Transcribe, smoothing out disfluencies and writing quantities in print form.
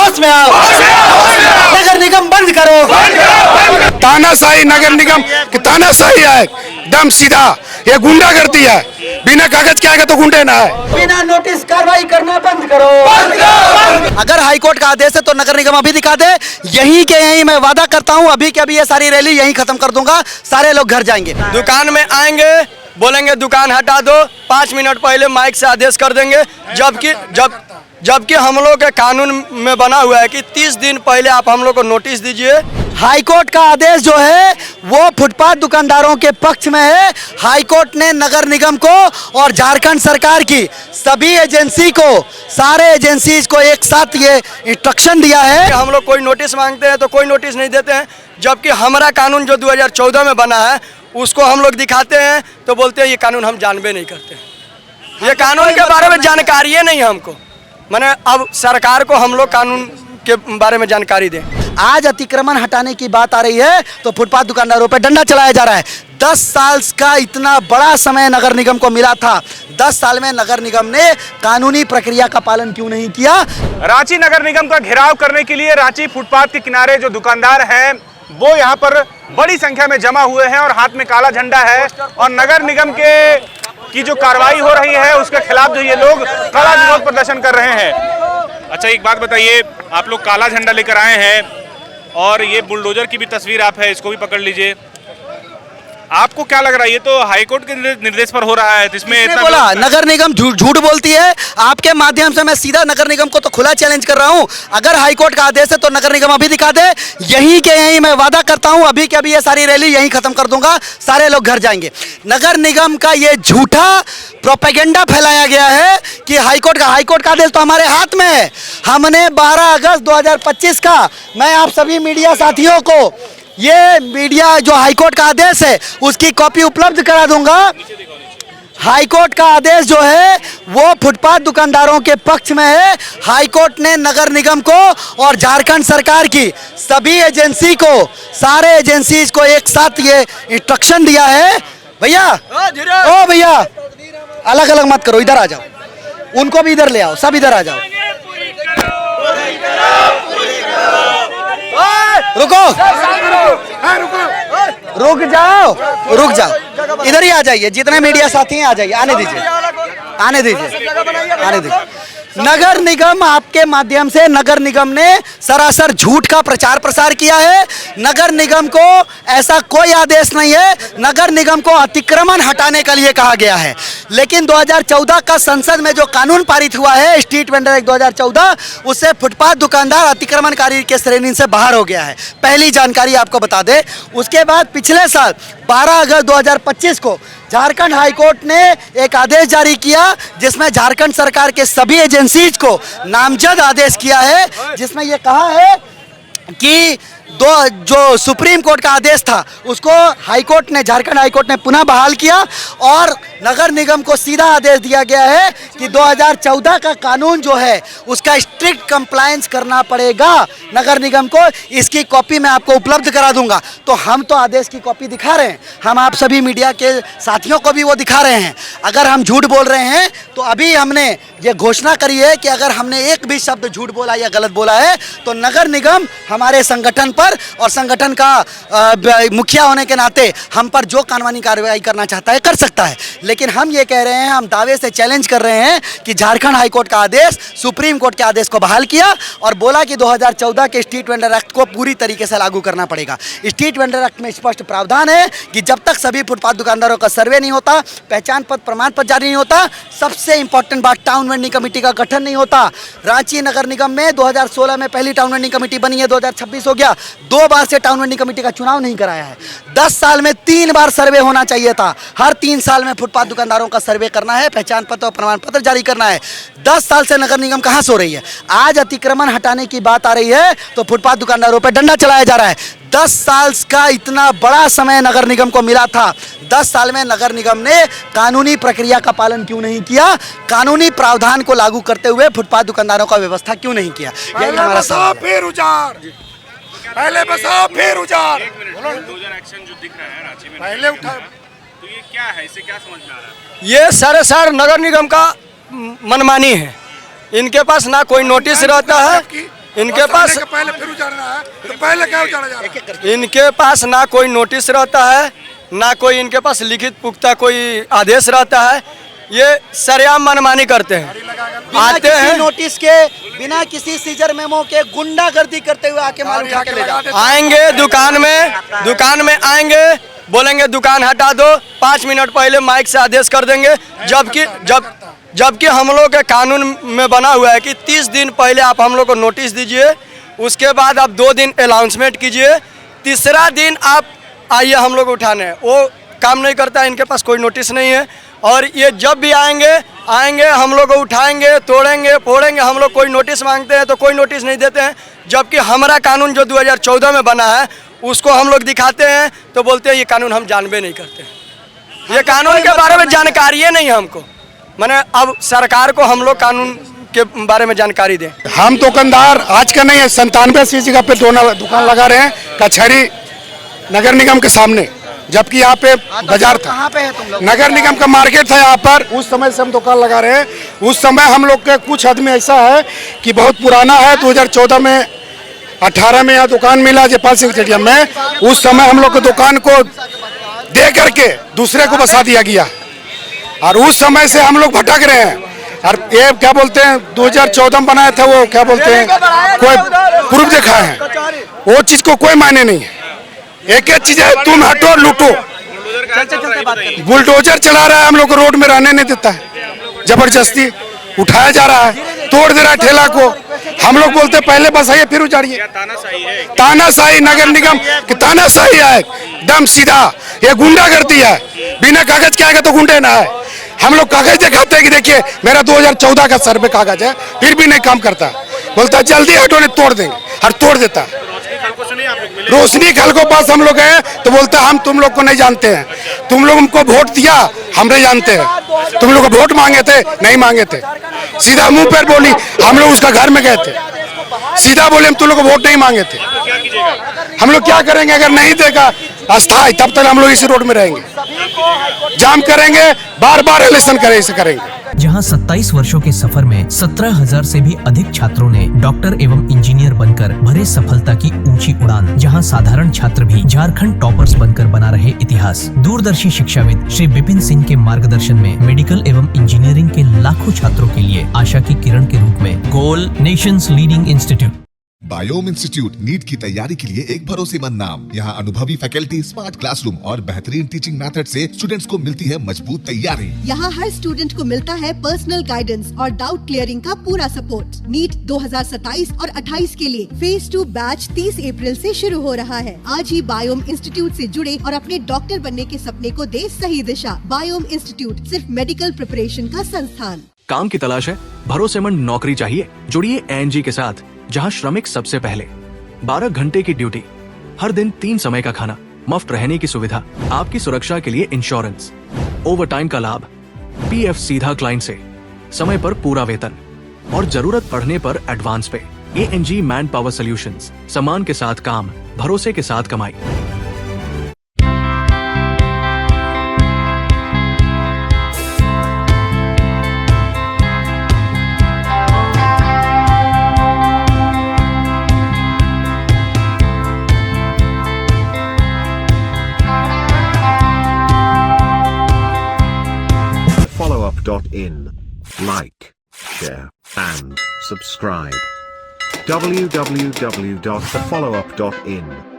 होश में आओ, नगर निगम बंद करो। तानाशाही नगर निगम की तानाशाही है, दम सीधा। ये गुंडा करती है, बिना कागज के आएगा तो गुंडे ना है। बिना नोटिस कार्रवाई करना बंद करो। अगर हाईकोर्ट का आदेश है तो नगर निगम अभी दिखा दे। यहीं के यहीं मैं वादा करता हूं, अभी के अभी ये सारी रैली यहीं खत्म कर दूंगा, सारे लोग घर जाएंगे। दुकान में आएंगे, बोलेंगे दुकान हटा दो, 5 मिनट पहले माइक से आदेश कर देंगे। जबकि हम लोग के कानून में बना हुआ है कि 30 दिन पहले आप हम लोग को नोटिस दीजिए। हाईकोर्ट का आदेश जो है वो फुटपाथ दुकानदारों के पक्ष में है। हाईकोर्ट ने नगर निगम को और झारखंड सरकार की सभी एजेंसी को, सारे एजेंसीज को एक साथ ये इंस्ट्रक्शन दिया है। हम लोग कोई नोटिस मांगते हैं तो कोई नोटिस नहीं देते हैं, जबकि हमारा कानून जो 2014 में बना है उसको हम लोग दिखाते हैं तो बोलते हैं ये कानून हम जानबे नहीं करते। ये कानून के बारे में जानकारी है नहीं हमको, माने अब सरकार को हम लोग कानून के बारे में जानकारी दें। आज अतिक्रमण हटाने की बात आ रही है तो फुटपाथ दुकानदारों पर डंडा चलाया जा रहा है। 10 साल का इतना बड़ा समय नगर निगम को मिला था, 10 साल में नगर निगम ने कानूनी प्रक्रिया का पालन क्यों नहीं किया? रांची नगर निगम का घेराव करने के लिए रांची फुटपाथ के किनारे जो दुकानदार हैं वो यहाँ पर बड़ी संख्या में जमा हुए हैं और हाथ में काला झंडा है और नगर निगम की जो कार्रवाई हो रही है उसके खिलाफ जो ये लोग कड़ा विरोध प्रदर्शन कर रहे हैं। अच्छा, एक बात बताइए, आप लोग काला झंडा लेकर आए हैं और ये बुलडोजर की भी तस्वीर आप है, इसको भी पकड़ लीजिए। आपको क्या लग रहा है, ये तो हाईकोर्ट के निर्देश पर हो रहा है, इसमें इतना बोला नगर निगम झूठ बोलती है। आपके माध्यम से मैं सीधा नगर निगम को तो खुला चैलेंज कर रहा हूं, अगर हाईकोर्ट का आदेश है तो नगर निगम अभी दिखा दे। यहीं के यहीं मैं वादा करता हूं, अभी के अभी ये सारी रैली यहीं खत्म कर दूंगा, सारे लोग घर जाएंगे। नगर निगम का ये झूठा प्रोपेगेंडा फैलाया गया है कि हाईकोर्ट का आदेश तो हमारे हाथ में है। हमने 12 अगस्त 2025 का, मैं आप सभी मीडिया साथियों को ये मीडिया जो हाईकोर्ट का आदेश है उसकी कॉपी उपलब्ध करा दूंगा। हाईकोर्ट का आदेश जो है वो फुटपाथ दुकानदारों के पक्ष में है। हाईकोर्ट ने नगर निगम को और झारखंड सरकार की सभी एजेंसी को, सारे एजेंसीज को एक साथ ये इंस्ट्रक्शन दिया है। भैया, ओ भैया, अलग अलग मत करो, इधर आ जाओ, उनको भी इधर ले आओ, सब इधर आ जाओ। रुको, रुक जाओ, इधर ही आ जाइए, जितने मीडिया साथी हैं आ जाइए, आने दीजिए। नगर निगम, आपके माध्यम से नगर निगम ने सरासर झूठ का प्रचार प्रसार किया है। नगर निगम को ऐसा कोई आदेश नहीं है, नगर निगम को अतिक्रमण हटाने के लिए कहा गया है। लेकिन 2014 का संसद में जो कानून पारित हुआ है, स्ट्रीट वेंडर एक्ट 2014, उससे फुटपाथ दुकानदार अतिक्रमणकारी के श्रेणी से बाहर हो गया है। पहली जानकारी आपको बता दें। उसके बाद पिछले साल 12 अगस्त 2025 को झारखंड हाईकोर्ट ने एक आदेश जारी किया जिसमें झारखंड सरकार के सभी एजेंसीज को नामजद आदेश किया है, जिसमें यह कहा है कि जो सुप्रीम कोर्ट का आदेश था उसको हाईकोर्ट ने, झारखंड हाईकोर्ट ने पुनः बहाल किया और नगर निगम को सीधा आदेश दिया गया है कि 2014 का कानून जो है उसका स्ट्रिक्ट कंप्लायंस करना पड़ेगा नगर निगम को। इसकी कॉपी मैं आपको उपलब्ध करा दूंगा। तो हम तो आदेश की कॉपी दिखा रहे हैं, हम आप सभी मीडिया के साथियों को भी वो दिखा रहे हैं। अगर हम झूठ बोल रहे हैं तो अभी हमने ये घोषणा करी है कि अगर हमने एक भी शब्द झूठ बोला या गलत बोला है तो नगर निगम हमारे संगठन पर और संगठन का मुखिया होने के नाते हम पर जो कानूनी कार्रवाई करना चाहता है कर सकता है। लेकिन हम ये कह रहे हैं, हम दावे से चैलेंज कर रहे हैं कि झारखंड हाईकोर्ट का आदेश सुप्रीम कोर्ट के आदेश को बहाल किया और बोला कि 2014 के स्ट्रीट वेंडर एक्ट को पूरी तरीके से लागू करना पड़ेगा। स्ट्रीट वेंडर एक्ट में स्पष्ट प्रावधान है कि जब तक सभी फुटपाथ दुकानदारों का सर्वे नहीं होता, पहचान पत्र प्रमाण पत्र जारी नहीं होता, सबसे इंपॉर्टेंट बात टाउन वेंडिंग कमेटी का गठन नहीं होता। रांची नगर निगम में 2016 में पहली टाउन वेंडिंग कमेटी बनी है, 2026 हो गया, 2 बार से टाउन वेंडिंग कमेटी का चुनाव नहीं कराया है। 10 साल में 3 बार सर्वे होना चाहिए था। हर 3 साल में फुटपाथ दुकानदारों का सर्वे करना है, पहचान पत्र और प्रमाण पत्र जारी करना है। 10 साल से नगर निगम कहां सो रही है? आज अतिक्रमण हटाने की बात आ रही है तो फुटपाथ दुकानदारों पर डंडा चलाया जा रहा है। 10 साल का इतना बड़ा समय नगर निगम को मिला था, 10 साल में नगर निगम ने कानूनी प्रक्रिया का पालन क्यों नहीं किया? कानूनी प्रावधान को लागू करते हुए फुटपाथ दुकानदारों का व्यवस्था क्यों नहीं किया? यही हमारा सवाल है। फिर उजाड़, पहले बसाओ फिर उजाड़। बुलडोजर एक्शन जो दिख रहा है रांची में, पहले उठा, तो ये क्या है, इसे क्या समझ में आ रहा है? ये सरासर नगर निगम का मनमानी है। इनके पास ना कोई नोटिस रहता है, इनके पास पहले फिर उजाड़ना है तो पहले क्या उजाड़ा जा रहा है? इनके पास ना कोई नोटिस रहता है, ना कोई इनके पास लिखित पुख्ता कोई आदेश रहता है। ये सरेआम मनमानी करते हैं, बिना आते किसी हैं, नोटिस के, बिना किसी सीजर मेमो के गुंडागर्दी करते हुए आके माल उठा के ले जाते हैं। आएंगे दुकान में आएंगे, बोलेंगे दुकान हटा दो, 5 मिनट पहले माइक से आदेश कर देंगे। जबकि हम लोग के कानून में बना हुआ है कि 30 दिन पहले आप हम लोग को नोटिस दीजिए, उसके बाद आप 2 दिन अनाउंसमेंट कीजिए, तीसरा दिन आप आइए हम लोग उठाने। वो काम नहीं करता है, इनके पास कोई नोटिस नहीं है। और ये जब भी आएंगे हम लोग को उठाएंगे, तोड़ेंगे, फोड़ेंगे। हम लोग कोई नोटिस मांगते हैं तो कोई नोटिस नहीं देते हैं, जबकि हमारा कानून जो 2014 में बना है उसको हम लोग दिखाते हैं तो बोलते हैं ये कानून हम जानबे नहीं करते। ये कानून के बारे में जानकारी है नहीं हमको, मैंने अब सरकार को हम लोग कानून के बारे में जानकारी दें। हम दुकानदार आज का नहीं है, 97 जगह पे दुकान लगा रहे हैं कचहरी नगर निगम के सामने, जबकि यहाँ पे बाजार था। कहाँ पे है तुम लोग? नगर निगम का मार्केट था यहाँ पर। उस समय से हम दुकान लगा रहे हैं। उस समय हम लोग के कुछ आदमी ऐसा है कि बहुत पुराना है, 2014 में 18 में यहाँ दुकान मिला जयपाल सिंह स्टेडियम में। उस समय हम लोग के दुकान को दे करके दूसरे को बसा दिया गया और उस समय से हम लोग भटक रहे हैं। और ये क्या बोलते हैं 2014 में बनाया था वो, क्या बोलते हैं, कोई प्रूफ दिखा है, वो चीज को कोई मायने नहीं है। एक एक चीज है, तुम हटो लूटो। बुलडोजर चला रहा है, हम लोग को रोड में रहने नहीं देता है, जबरदस्ती उठाया जा रहा है, तोड़ दे रहा है ठेला को। हम लोग बोलते पहले बस आइए फिर उजाड़िए। तानाशाही नगर निगम की तानाशाही है, एकदम सीधा। ये गुंडागर्दी है, बिना कागज के आएगा तो गुंडे ना है। हम लोग कागज दिखाते हैं कि देखिए मेरा 2014 का सर्वे कागज है, फिर भी नहीं काम करता। बोलता जल्दी हटो नहीं तोड़ देंगे, और तोड़ देता है। रोशनी खल को पास हम लोग हैं तो बोलता हम तुम लोग को नहीं जानते हैं, तुम लोग हमको वोट दिया हम नहीं जानते हैं, तुम लोग को वोट मांगे थे नहीं मांगे थे। सीधा मुंह पर बोली, हम लोग उसका घर में गए थे, सीधा बोले हम तुम लोग को वोट नहीं मांगे थे। हम लोग क्या करेंगे अगर नहीं देगा अस्थाई, तब तक हम लोग इसी रोड में रहेंगे, जाम करेंगे, बार बार इलेक्शन करेंगे। जहां 27 वर्षों के सफर में 17,000 से भी अधिक छात्रों ने डॉक्टर एवं इंजीनियर बनकर भरे सफलता की ऊंची उड़ान, जहां साधारण छात्र भी झारखंड टॉपर्स बनकर बना रहे इतिहास। दूरदर्शी शिक्षाविद श्री विपिन सिंह के मार्गदर्शन में मेडिकल एवं इंजीनियरिंग के लाखों छात्रों के लिए आशा की किरण के रूप में Goal nation's leading institute. Biome institute NEET की तैयारी के लिए एक भरोसेमंद नाम। यहाँ अनुभवी फैकल्टी, स्मार्ट क्लासरूम और बेहतरीन टीचिंग मेथड से स्टूडेंट्स को मिलती है मजबूत तैयारी। यहाँ हर स्टूडेंट को मिलता है पर्सनल गाइडेंस और डाउट क्लियरिंग का पूरा सपोर्ट। नीट 2027 और 28 के लिए फेज 2 बैच 30 अप्रैल से शुरू हो रहा है। आज ही बायोम इंस्टीट्यूट से जुड़े और अपने डॉक्टर बनने के सपने को दे सही दिशा। बायोम इंस्टीट्यूट सिर्फ मेडिकल प्रिपरेशन का संस्थान। काम की तलाश है, भरोसेमंद नौकरी चाहिए, जुड़िए ANG के साथ, जहां श्रमिक सबसे पहले। 12 घंटे की ड्यूटी, हर दिन 3 समय का खाना, मुफ्त रहने की सुविधा, आपकी सुरक्षा के लिए इंश्योरेंस, ओवर टाइम का लाभ, PF सीधा क्लाइंट से, समय पर पूरा वेतन और जरूरत पड़ने पर एडवांस पे। ANG मैन पावर सॉल्यूशंस, सम्मान के साथ काम, भरोसे के साथ कमाई। followup.in. Like, share, and subscribe. www.thefollowup.in